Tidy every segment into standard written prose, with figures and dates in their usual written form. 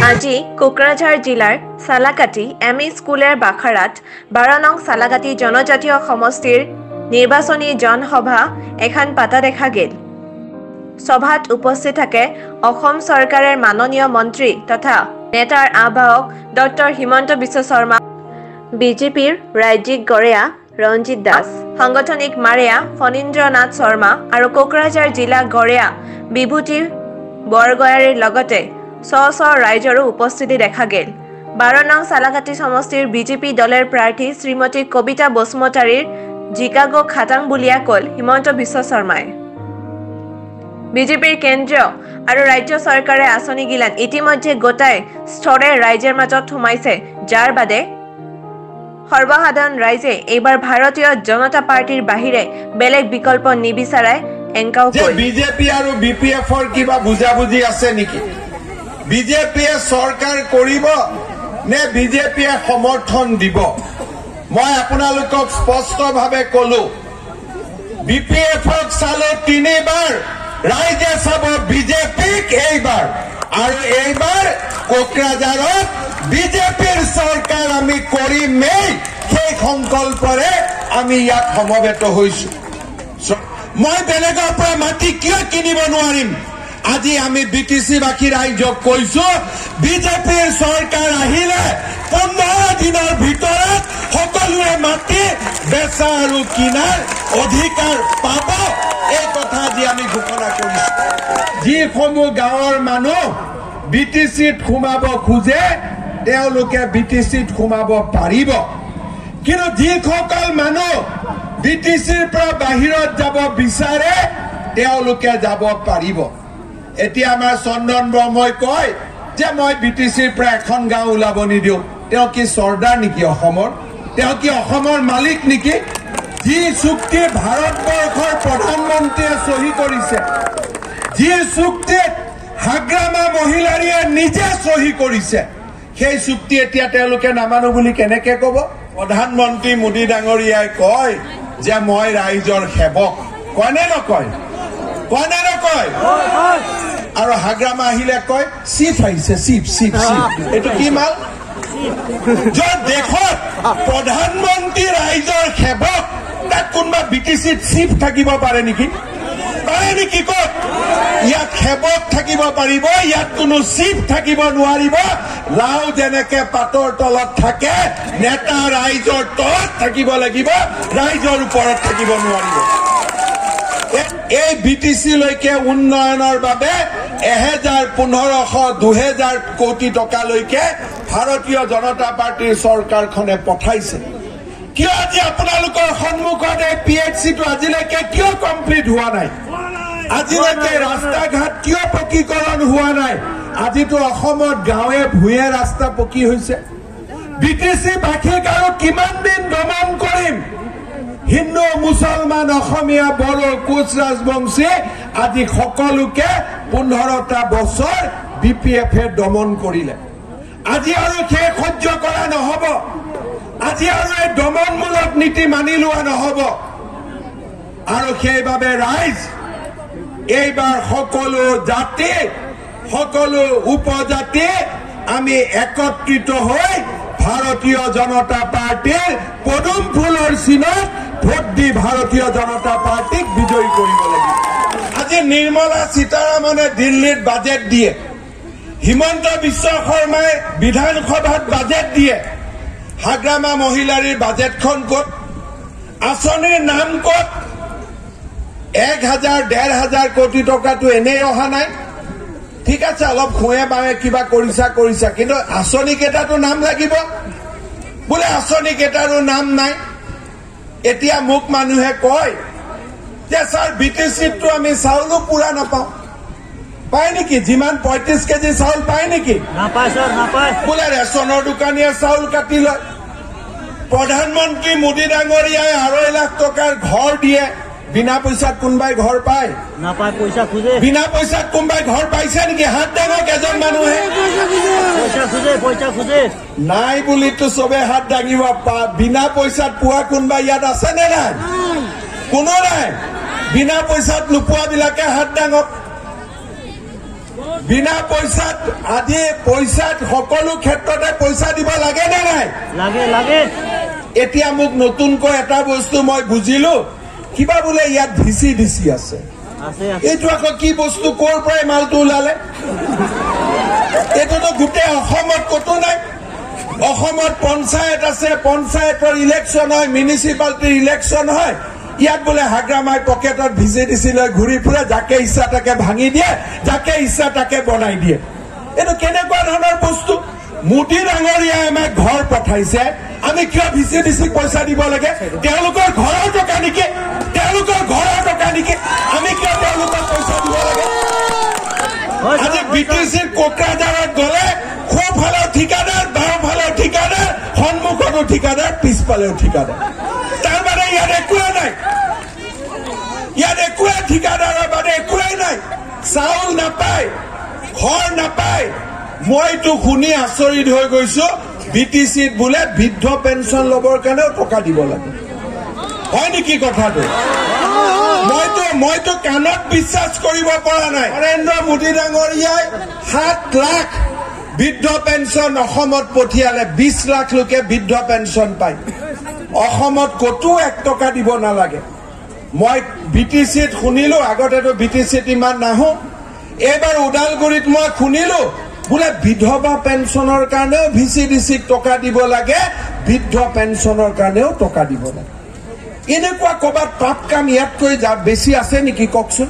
আজি কোকৰাঝাৰ জিলাৰ সালাকাটি এমই স্কুলৰ বাখাৰাত 12 নং সালাকাটি জনজাতীয় সমষ্টিৰ নিৰ্বাচনী জনসভা এখন পাতা দেখা গেল। সভাত উপস্থিত থাকে অসম চৰকাৰৰ মাননীয় মন্ত্ৰী তথা নেতাৰ আহ্বায়ক ডক্টৰ হিমন্ত বিশ্ব শৰ্মা, বিজেপিৰ ৰাজ্যিক গড়েয়া ৰঞ্জিত দাস, সাংগঠনিক মাৰেয়া ফণীন্দ্ৰনাথ শৰ্মা আৰু কোকৰাঝাৰ জিলা গড়েয়া বিভূতি বৰগয়াৰীৰ লগতে স্ব ৰাইজৰো উপস্থিতি দেখা গেল। 12 নং সালাকাটি সমষ্টিৰ বিজেপি দলৰ প্ৰাৰ্থী শ্ৰীমতী কবিতা বসুমতাৰীৰ জিকাগো খাটাং বুলিয়া কল হিমন্ত বিশ্ব শৰ্মাই। বিজেপিৰ কেন্দ্ৰীয় আৰু ৰাজ্য চৰকাৰে আঁচনি গিলান ইতিমধ্যে গোটাই স্তৰে ৰাইজৰ মাজত সোমাইছে, যাৰ বাদে সৰ্বসাধাৰণ ৰাইজে এইবাৰ ভাৰতীয় জনতা পাৰ্টিৰ বাহিৰে বেলেগ বিকল্প নিবিচাৰাই এংকাও কল। বিজেপি আৰু বিপিএফৰ কিবা বুজাবুজি আছে নেকি? বিজেপিয়ে চৰকাৰ কৰিব নে বিজেপিয়ে সমৰ্থন দিব? মই আপোনালোকক স্পষ্টভাৱে কলো, বিপিএফক চালে 3 বাৰ, ৰাইজে চাব বিজেপিক এইবাৰ, আৰু এইবাৰ কোকৰাঝাৰত বিজেপিৰ চৰকাৰ আমি কৰিমেই, সেই সংকল্পৰে আমি ইয়াত সমবেত হৈছো। মই বেলেগৰ পৰা মাটি কিয় কিনিব নোৱাৰিম? আজি আমি বিটিচিবাসী ৰাইজক কৈছো, বিজেপিৰ চৰকাৰ আহিলে 15 দিনৰ ভিতৰত সকলোৱে মাটি বেচা আৰু কিনাৰ অধিকাৰ পাব। এই কথা আজি আমি ঘোষণা কৰিছো। যিসমূহ গাঁৱৰ মানুহ বিটিচিত সোমাব খোজে তেওঁলোকে বিটিচিত সোমাব পাৰিব, কিন্তু যিসকল মানুহ বিটিচিৰ পৰা বাহিৰত যাব বিচাৰে তেওঁলোকে যাব পাৰিব। এতিয়া আমাৰ চন্দন ব্ৰহ্মই কয় যে মই বিটিচিৰ পৰা এখন গাঁও ওলাব নিদিওঁ। তেওঁ কি চৰ্দাৰ নেকি অসমৰ? তেওঁ কি অসমৰ মালিক নেকি? যি চুক্তি ভাৰতবৰ্ষৰ প্ৰধানমন্ত্ৰীয়ে চহী কৰিছে, যি চুক্তিত হাগ্ৰামা মহিলাৰীয়ে নিজে চহী কৰিছে, সেই চুক্তি এতিয়া তেওঁলোকে নামানো বুলি কেনেকে কব? প্ৰধানমন্ত্ৰী মোদী ডাঙৰীয়াই কয় যে মই ৰাইজৰ সেৱক, কয় নে নকয়? কয় নে নকয়? আৰু হাগ্ৰামা আহিলে কয় চিফ আহিছে, চিফ চিফ চিফ। এইটো কি মাল? য'ত দেশত প্ৰধানমন্ত্ৰী ৰাইজৰ সেৱক, তাত কোনোবা বিটিচিত চিফ থাকিব পাৰে নেকি? পাৰে নেকি? কত ইয়াত সেৱক থাকিব পাৰিব, ইয়াত কোনো চিফ থাকিব নোৱাৰিব। লাও যেনেকে পাতৰ তলত থাকে, নেতা ৰাইজৰ তলত থাকিব লাগিব, ৰাইজৰ ওপৰত থাকিব নোৱাৰিব। এই বিটিচি লৈকে উন্নয়নৰ বাবে 1500-2000 কোটি টকালৈকে ভাৰতীয় জনতা পাৰ্টিৰ চৰকাৰখনে পঠাইছে। কিয় আজি আপোনালোকৰ সন্মুখত এই PHCটো আজিলৈকে কিয় কমপ্লিট হোৱা নাই? আজিলৈকে ৰাস্তা ঘাট কিয় পকীকৰণ হোৱা নাই? আজিতো অসমত গাঁৱে ভূঞে ৰাস্তা পকী হৈছে। বিটিচি বাসীক আৰু কিমান দিন দমন কৰিম? হিন্দু, মুছলমান, অসমীয়া, বড়ো, কোচ ৰাজবংশী আদি সকলোকে 15টা বছৰ বিপিএফে দমন কৰিলে। আজি আৰু সেই সহ্য কৰা নহব। আজি আৰু এই দমনমূলক নীতি মানি লোৱা নহব। আৰু সেইবাবে ৰাইজ এইবাৰ সকলো জাতি, সকলো উপজাতি আমি একত্ৰিত হৈ ভাৰতীয় জনতা পাৰ্টিৰ পদুম ফুলৰ চিনত ভোট দি ভাৰতীয় জনতা পাৰ্টিক বিজয়ী কৰিব লাগিব। আজি নিৰ্মলা সীতাৰামনে দিল্লীত বাজেট দিয়ে, হিমন্ত বিশ্ব শৰ্মাই বিধানসভাত বাজেট দিয়ে। হাগ্ৰামা মহিলাৰীৰ বাজেটখন ক'ত? আঁচনিৰ নাম ক'ত? 1000-1500 কোটি টকাটো এনেই অহা নাই। ঠিক আছে, অলপ খুৱে বাৱে কিবা কৰিছা, কিন্তু আঁচনি কেইটাতো নাম লাগিব। বোলে আঁচনি কেইটাৰো নাম নাই। এতিয়া মোক মানুহে কয় যে ছাৰ বিটিচিতটো আমি চাউলো পুৰা নাপাওঁ। পায় নেকি? যিমান 35 কেজি চাউল পায় নেকি? নাপায় ছাৰ, নাপায়। বোলে ৰেচনৰ দোকানীয়ে চাউল কাটি লয়। প্ৰধানমন্ত্ৰী মোদী ডাঙৰীয়াই 2.5 লাখ টকাৰ ঘৰ দিয়ে, বিনা পইচাত কোনোবাই ঘৰ পায়? নাপায়, পইচা খোজে। বিনা পইচাত কোনোবাই ঘৰ পাইছে নেকি? হাত দাঙক এজন মানুহে। পইচা খোজে নাই বুলিতো চবে হাত দাঙিব। বিনা পইচাত পোৱা কোনোবা ইয়াত আছে নে নাই? কোনো নাই। বিনা পইচাত নোপোৱাবিলাকে হাত দাঙক। বিনা পইচাত আজি পইচাত সকলো ক্ষেত্ৰতে পইচা দিব লাগে নে নাই? লাগে। এতিয়া মোক নতুনকৈ এটা বস্তু মই বুজিলো, কিবা বোলে ইয়াত ভিচি ডিচি আছে। এইটো আকৌ কি বস্তু, ক'ৰ পৰাই মালটো ওলালে? এইটোতো গোটেই অসমত ক'তো নাই। অসমত পঞ্চায়ত আছে, পঞ্চায়তৰ ইলেকশ্যন হয়, মিউনিচিপালিটিৰ ইলেকশ্যন হয়। ইয়াত বোলে হাগ্ৰামাই পকেটত ভিচি ডিচি লৈ ঘূৰি ফুৰে, যাকে ইচ্ছা তাকে ভাঙি দিয়ে, যাকে ইচ্ছা তাকে বনাই দিয়ে। এইটো কেনেকুৱা ধৰণৰ বস্তু? মোদী ডাঙৰীয়াই আমাক ঘৰ পঠাইছে, আমি কিয় ভিচি ডিচি পইচা দিব লাগে? তেওঁলোকৰ ঘৰৰ টকা নেকি? আমি কিয় তেওঁলোকক পইচা দিব লাগে? আজি BTCৰ কোকৰাঝাৰত গ'লে সোঁফালেও ঠিকাদাৰ, বাওঁফালেও ঠিকাদাৰ, সন্মুখতো ঠিকাদাৰ, পিছফালেও ঠিকাদাৰ। তাৰবাবে ইয়াত একোৱে নাই, ঠিকাদাৰৰ বাদে একোৱেই নাই। চাউল নাপায়, ঘৰ নাপায়। মইতো শুনি আচৰিত হৈ গৈছো, BTCত বোলে বৃদ্ধ পেঞ্চন ল'বৰ কাৰণেও টকা দিব লাগে। হয় নেকি কথাটো? মইতো কাণত বিশ্বাস কৰিব পৰা নাই। নৰেন্দ্ৰ মোদী ডাঙৰীয়াই 7 লাখ বৃদ্ধ পেঞ্চন অসমত পঠিয়ালে, 20 লাখ লোকে বৃদ্ধ পেঞ্চন পায়। অসমত ক'তো 1 টকা দিব নালাগে। মই BTCত শুনিলো, আগতেতো BTCত ইমান নাহো, এইবাৰ ওদালগুৰিত মই শুনিলো বোলে বিধৱা পেঞ্চনৰ কাৰণেও VCDCক টকা দিব লাগে, বৃদ্ধ পেঞ্চনৰ কাৰণেও টকা দিব লাগে। এনেকুৱা ক'ৰবাত পাপ কাম ইয়াতকৈ বেছি আছে নেকি কওকচোন?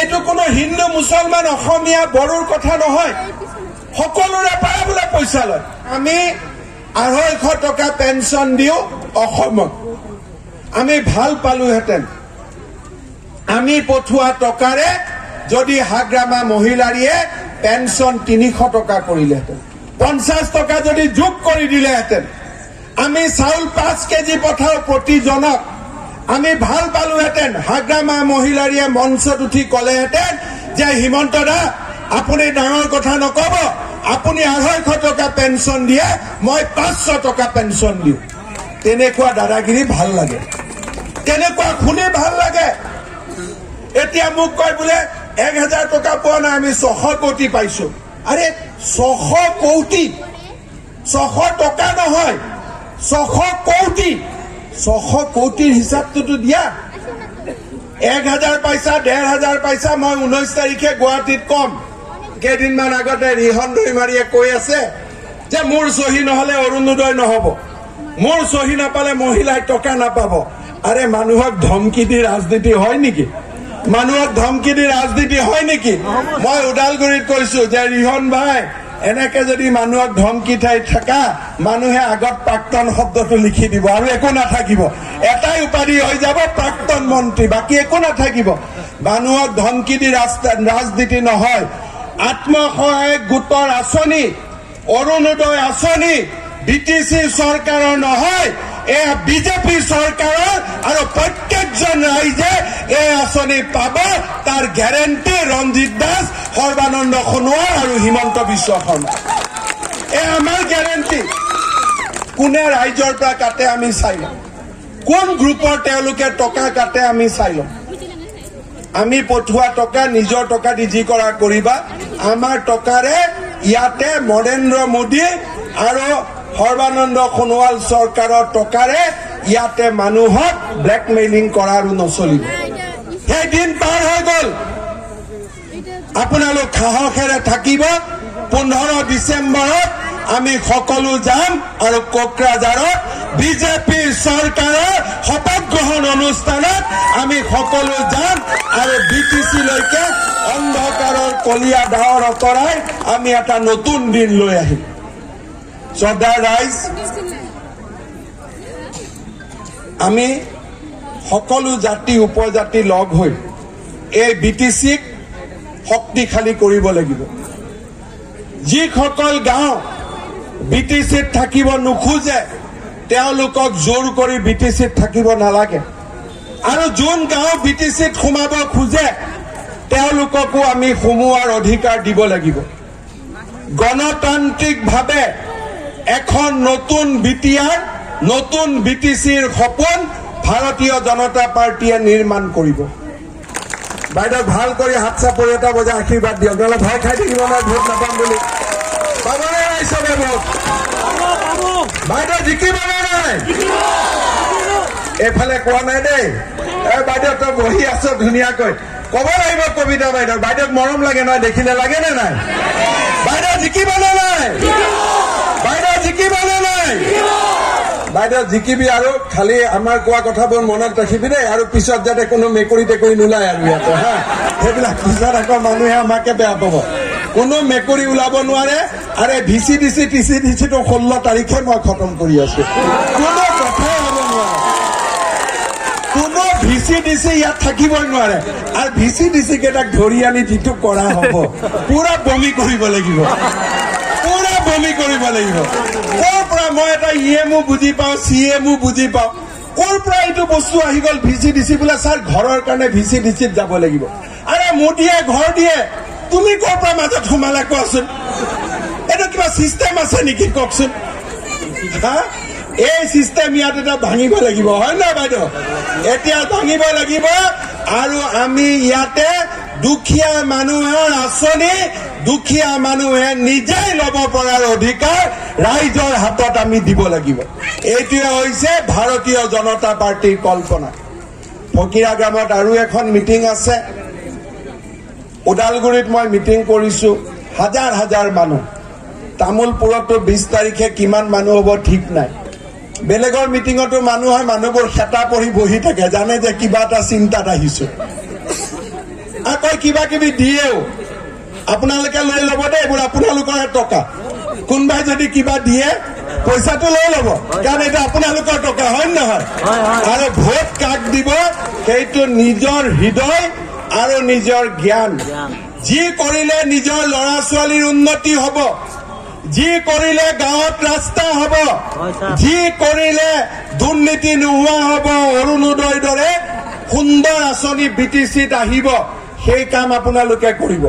এইটো কোনো হিন্দু মুছলমান অসমীয়া বড়োৰ কথা নহয়, সকলোৰে পৰা বোলে পইচা লয়। আমি 250 টকা পেঞ্চন দিওঁ অসমত, আমি ভাল পালোহেঁতেন। আমি পঠোৱা টকাৰে যদি হাগ্ৰামা মহিলাৰীয়ে পেঞ্চন 300 টকা কৰিলেহেঁতেন, 50 টকা যদি যোগ কৰি দিলেহেঁতেন, আমি চাউল 5 কেজি পঠাও প্ৰতিজনক, আমি ভাল পালোহেঁতেন। হাগ্ৰামা মহিলাৰীয়ে মঞ্চত উঠি ক'লেহেঁতেন যে হিমন্ত দা আপুনি ডাঙৰ কথা নক'ব, আপুনি 250 টকা পেঞ্চন দিয়ে, মই 500 টকা পেঞ্চন দিওঁ। তেনেকুৱা দাদাগিৰি ভাল লাগে, তেনেকুৱা শুনি ভাল লাগে। এতিয়া মোক কয় বোলে 1000 টকা পোৱা নাই, আমি 600 কোটি পাইছো। আৰে 600 কোটি, 600 টকা নহয়, 600 কোটি। 600 কোটিৰ হিচাপটোতো দিয়া। 1000 পাইছা, 1500 পাইছা। মই 19 তাৰিখে গুৱাহাটীত কম। কেইদিনমান আগতে ৰিহন দৈমাৰীয়ে কৈ আছে যে মোৰ চহী নহলে অৰুণোদয় নহব, মোৰ চহী নাপালে মহিলাই টকা নাপাব। আৰে মানুহক ধমকি দি ৰাজনীতি হয় নেকি? মই ওদালগুৰিত কৈছো যে ৰিহন ভাই, এনেকে যদি মানুহক ধমকি ঠাই থাকা, মানুহে আগত প্ৰাক্তন শব্দটো লিখি দিব আৰু একো নাথাকিব। এটাই উপাধি হৈ যাব প্ৰাক্তন মন্ত্ৰী, বাকী একো নাথাকিব। মানুহক ধমকি দি ৰাজনীতি নহয়। আত্মসহায়ক গোটৰ আঁচনি, অৰুণোদয় আঁচনি BTC চৰকাৰৰ নহয়, এয়া বিজেপি চৰকাৰৰ, আৰু প্ৰত্যেকজন ৰাইজে এই আঁচনি পাব। তাৰ গ্যাৰেণ্টি ৰঞ্জিত দাস, সৰ্বানন্দ সোণোৱাল আৰু হিমন্ত বিশ্ব শৰ্মা। এয়া আমাৰ গ্যাৰেণ্টি। কোনে ৰাইজৰ পৰা কাটে আমি চাই লম, কোন গ্ৰুপৰ তেওঁলোকে টকা কাটে আমি চাই লম। আমি পঠোৱা টকা নিজৰ টকা দি যি কৰা কৰিবা। আমাৰ টকাৰে ইয়াতে নৰেন্দ্ৰ মোদী আৰু সৰ্বানন্দ সোণোৱাল চৰকাৰৰ টকাৰে ইয়াতে মানুহক ব্লেকমেইলিং কৰা আৰু নচলিব। সেই দিন পাৰ হৈ গ'ল। আপোনালোক সাহসেৰে থাকিব। 15 ডিচেম্বৰত আমি সকলো যাম আৰু কোকৰাঝাৰত বিজেপি চৰকাৰৰ শপত গ্ৰহণ অনুষ্ঠানত আমি সকলো যাম আৰু BTC লৈকে অন্ধকাৰৰ কলীয়া ডাৱৰ আঁতৰাই আমি এটা নতুন দিন লৈ আহিম। শ্ৰদ্ধাৰ ৰাইজ, আমি সকলো জাতি উপজাতি লগ হৈ এই BTCক শক্তিশালী কৰিব লাগিব। যিসকল গাঁও BTCত থাকিব নোখোজে, তেওঁলোকক জোৰ কৰি BTCত থাকিব নালাগে। আৰু যোন গাঁও BTCত সোমাব খোজে, তেওঁলোককো আমি সোমোৱাৰ অধিকাৰ দিব লাগিব। গণতান্ত্ৰিকভাৱে এখন নতুন BTR, নতুন BTCৰ সপোন ভাৰতীয় জনতা পাৰ্টীয়ে নিৰ্মাণ কৰিব। বাইদেউ ভাল কৰি হাত চাপৰি এটা বজাই আশীৰ্বাদ দিয়ক, নহ'লে ভয় খাই থাকিব নাই ভোট নাপাম বুলি। পাবনে নাই চবে ভোট? বাইদেউ জিকিবনে নাই? এইফালে কোৱা নাই দেই। বাইদেউ তই বহি আছ ধুনীয়াকৈ, ক'ব লাগিব কবিতা বাইদেউ। বাইদেউক মৰম লাগে নহয়, দেখিলে লাগে নে নাই? বাইদেউ জিকিবনে নাই? বাইদেউ জিকিবনে নাই? বাইদেউ জিকিবি, আৰু খালি আমাৰ কোৱা কথাবোৰ মনত ৰাখিবি দেই, আৰু পিছত যাতে কোনো মেকুৰী টেকুৰী নোলায় আৰু ইয়াতে হা। সেইবিলাক পিছত আকৌ মানুহে আমাকে বেয়া পাব। কোনো মেকুৰী ওলাব নোৱাৰে। আৰে VCDC TCDCটো 16 তাৰিখে মই খতম কৰি আছো। কোনো কথাই হ'ব নোৱাৰে, কোনো VCDC ইয়াত থাকিবই নোৱাৰে। আৰু VCDC কেইটাক ধৰি আনি যিটো কৰা হ'ব, পুৰা বমি কৰিব লাগিব, পুৰা বমি কৰিব লাগিব। ক'ৰ পৰা মই এটা EMO বুজি পাওঁ, CMO বুজি পাওঁ, ক'ৰ পৰা এইটো বস্তু আহি গ'ল VCDC বোলে? ছাৰ ঘৰৰ কাৰণে VCDCত যাব লাগিব। আৰে মোদীয়ে ঘৰ দিয়ে, তুমি ক'ৰ পৰা মাজত সোমালা কোৱাচোন? এইটো কিবা চিষ্টেম আছে নেকি কওকচোন? হা, এই চিষ্টেম ইয়াত এটা ভাঙিব লাগিব, হয় নহয় বাইদেউ? এতিয়া ভাঙিব লাগিব। আৰু আমি ইয়াতে দুখীয়া মানুহৰ আঁচনি, দুখীয়া মানুহে নিজেই ল'ব পৰাৰ অধিকাৰ ৰাইজৰ হাতত আমি দিব লাগিব। এইটোৱে হৈছে ভাৰতীয় জনতা পাৰ্টীৰ কল্পনা। ফকিৰা গ্ৰামত আৰু এখন মিটিং আছে, ওদালগুৰিত মই মিটিং কৰিছো, হাজাৰ হাজাৰ মানুহ। তামোলপুৰতো 20 তাৰিখে কিমান মানুহ হ'ব ঠিক নাই। বেলেগৰ মিটিঙতো মানুহ হয়, মানুহবোৰ খেতা পৰি বহি থাকে, জানে যে কিবা এটা চিন্তাত আহিছো। আকৌ কিবা কিবি দিয়েও, আপোনালোকে লৈ ল'ব দেই, এইবোৰ আপোনালোকৰহে টকা। কোনোবাই যদি কিবা দিয়ে পইচাটো লৈ ল'ব, কাৰণ এইটো আপোনালোকৰ টকা, হয় নহয়? আৰু ভোট কাক দিব সেইটো নিজৰ হৃদয় আৰু নিজৰ জ্ঞান। যি কৰিলে নিজৰ ল'ৰা ছোৱালীৰ উন্নতি হ'ব, যি কৰিলে গাঁৱত ৰাস্তা হ'ব, যি কৰিলে দুৰ্নীতি নোহোৱা হ'ব, অৰুণোদয়ৰ দৰে সুন্দৰ আঁচনি BTCত আহিব, সেই কাম আপোনালোকে কৰিব।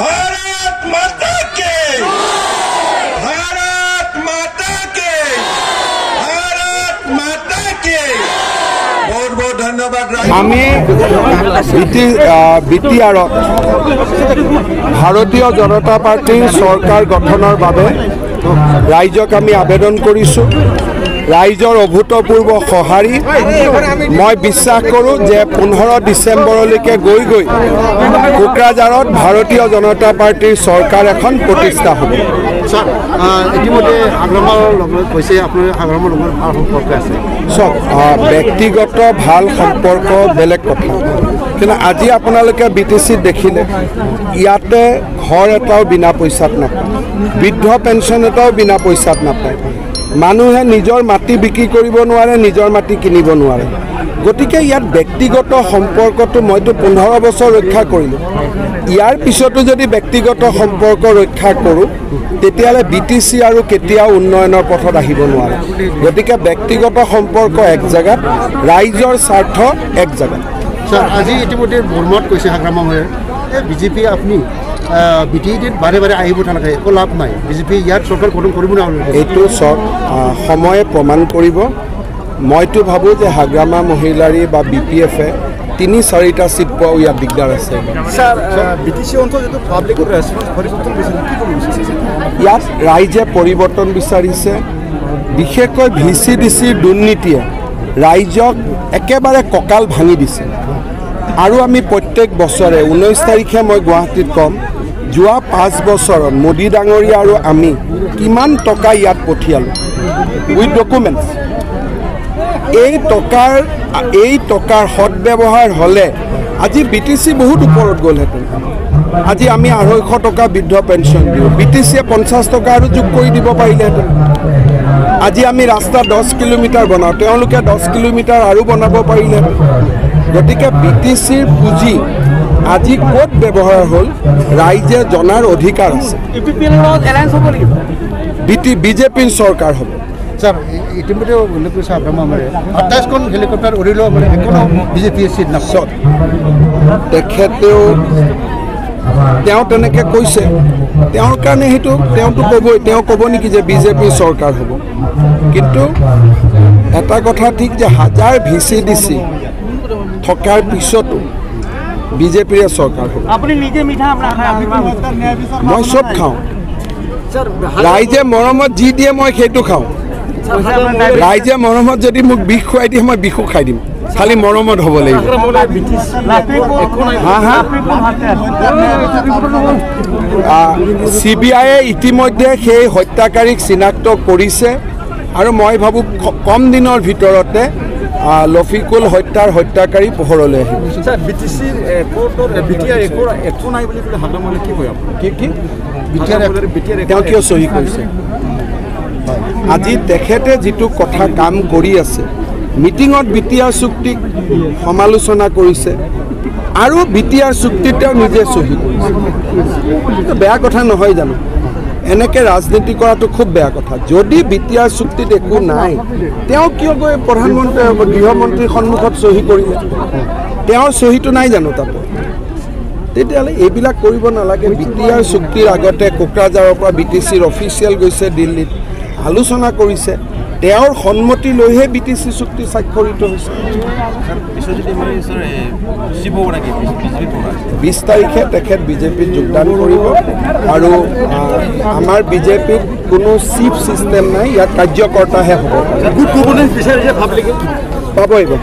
ভাৰত মাতা কি, ভাৰত মাতা কি, ভাৰত মাতা কি। বহুত বহুত ধন্যবাদ। আমি BTRত ভাৰতীয় জনতা পাৰ্টীৰ চৰকাৰ গঠনৰ বাবে ৰাইজক আমি আবেদন কৰিছোঁ। ৰাইজৰ অভূতপূৰ্ব সঁহাৰি মই বিশ্বাস কৰোঁ যে 15 ডিচেম্বৰলৈকে গৈ কোকৰাঝাৰত ভাৰতীয় জনতা পাৰ্টীৰ চৰকাৰ এখন প্ৰতিষ্ঠা হ'ব। ছাৰ, ইতিমধ্যে হাগ্ৰামৰ লগত কৈছে আপোনাৰ হাগ্ৰামৰ লগত ভাল সম্পৰ্ক আছে। চাওক, ব্যক্তিগত ভাল সম্পৰ্ক বেলেগ কথা, কিন্তু আজি আপোনালোকে BTCত দেখিলে ইয়াতে ঘৰ এটাও বিনা পইচাত নাপায়, বৃদ্ধ পেঞ্চন এটাও বিনা পইচাত নাপায়। মানুহে নিজৰ মাটি বিক্ৰী কৰিব নোৱাৰে, নিজৰ মাটি কিনিব নোৱাৰে। গতিকে ইয়াত ব্যক্তিগত সম্পৰ্কটো মইতো 15 বছৰ ৰক্ষা কৰিলোঁ। ইয়াৰ পিছতো যদি ব্যক্তিগত সম্পৰ্ক ৰক্ষা কৰোঁ, তেতিয়াহ'লে BTC আৰু কেতিয়াও উন্নয়নৰ পথত আহিব নোৱাৰে। গতিকে ব্যক্তিগত সম্পৰ্ক এক জেগাত, ৰাইজৰ স্বাৰ্থ এক জেগাত। ছাৰ, আজি ইতিমধ্যে বৰ্মত কৈছে হাগ্ৰামা মেয়ৰ, BJP আপুনি BTCত বাৰে বাৰে আহিব নালাগে, একো লাভ নাই, BJP ইয়াত চৰকাৰ গঠন কৰিব নোৱাৰে। এইটো চব সময়ে প্ৰমাণ কৰিব। মইতো ভাবোঁ যে হাগ্ৰামা মহিলাৰী বা BPF-এ 3-4টা চিট পোৱাও ইয়াত দিগদাৰ আছে। ইয়াত ৰাইজে পৰিৱৰ্তন বিচাৰিছে, বিশেষকৈ VCDCৰ দুৰ্নীতিয়ে ৰাইজক একেবাৰে কঁকাল ভাঙি দিছে। আৰু আমি প্ৰত্যেক বছৰে 19 তাৰিখে মই গুৱাহাটীত ক'ম, যোৱা 5 বছৰত মোদী ডাঙৰীয়া আৰু আমি কিমান টকা ইয়াত পঠিয়ালোঁ উইথ ডকুমেণ্টছ। এই টকাৰ সদব্যৱহাৰ হ'লে আজি BTC বহুত ওপৰত গ'লহেঁতেন। আজি আমি 250 টকা বৃদ্ধ পেঞ্চন দিওঁ, BTCয়ে 50 টকা আৰু যোগ কৰি দিব পাৰিলেহেঁতেন। আজি আমি ৰাস্তা 10 কিলোমিটাৰ বনাওঁ, তেওঁলোকে 10 কিলোমিটাৰ আৰু বনাব পাৰিলেহেঁতেন। গতিকে BTCৰ পুঁজি আজি ক'ত ব্যৱহাৰ হ'ল ৰাইজে জনাৰ অধিকাৰ আছে। BJPৰ চৰকাৰ হ'ব। ছাৰ, ইতিমধ্যে উল্লেখ কৰিছে হাগ্ৰামা মেয়ৰে 28খন হেলিকপ্টাৰ উৰিলেও মানে এখনো BJP চিট নাপায়। তেওঁ তেনেকৈ কৈছে, তেওঁৰ কাৰণে সেইটো তেওঁতো ক'বই, তেওঁ ক'ব নেকি যে BJPৰ চৰকাৰ হ'ব। কিন্তু এটা কথা ঠিক যে হাজাৰ VCDC থকাৰ পিছতো বিজেপিৰে চৰকাৰ হ'ব। আপুনি নিজে মিঠা মই চব খাওঁ, ৰাইজে মৰমত যি দিয়ে মই সেইটো খাওঁ। ৰাইজে মৰমত যদি মোক বিষ খুৱাই দিয়ে মই বিষো খাই দিম, খালি মৰমত হ'ব লাগিব। CBIয়ে ইতিমধ্যে সেই হত্যাকাৰীক চিনাক্ত কৰিছে আৰু মই ভাবোঁ কম দিনৰ ভিতৰতে লফিকুল হত্যাৰ হত্যাকাৰী পোহৰলৈ আহিব। তেওঁ কিয় চহী কৰিছে? আজি তেখেতে যিটো কথা কাম কৰি আছে, মিটিঙত BTR চুক্তিক সমালোচনা কৰিছে আৰু BTR চুক্তিত তেওঁ নিজে চহী কৰিছে। বেয়া কথা নহয় জানো? এনেকৈ ৰাজনীতি কৰাটো খুব বেয়া কথা। যদি BTR চুক্তিত একো নাই, তেওঁ কিয় গৈ প্ৰধানমন্ত্ৰী গৃহমন্ত্ৰীৰ সন্মুখত চহী কৰিলে? তেওঁৰ চহীটো নাই জানো তাতে? তেতিয়াহ'লে এইবিলাক কৰিব নালাগে। BTR চুক্তিৰ আগতে কোকৰাঝাৰৰ পৰা BTCৰ অফিচিয়েল গৈছে দিল্লীত, আলোচনা কৰিছে, তেওঁৰ সন্মতি লৈহে BTC চুক্তি স্বাক্ষৰিত হৈছে। 20 তাৰিখে তেখেত বিজেপিত যোগদান কৰিব আৰু আমাৰ বিজেপিত কোনো চিফ চিষ্টেম নাই, ইয়াত কাৰ্যকৰ্তাহে হ'ব। পাব এইবাৰ।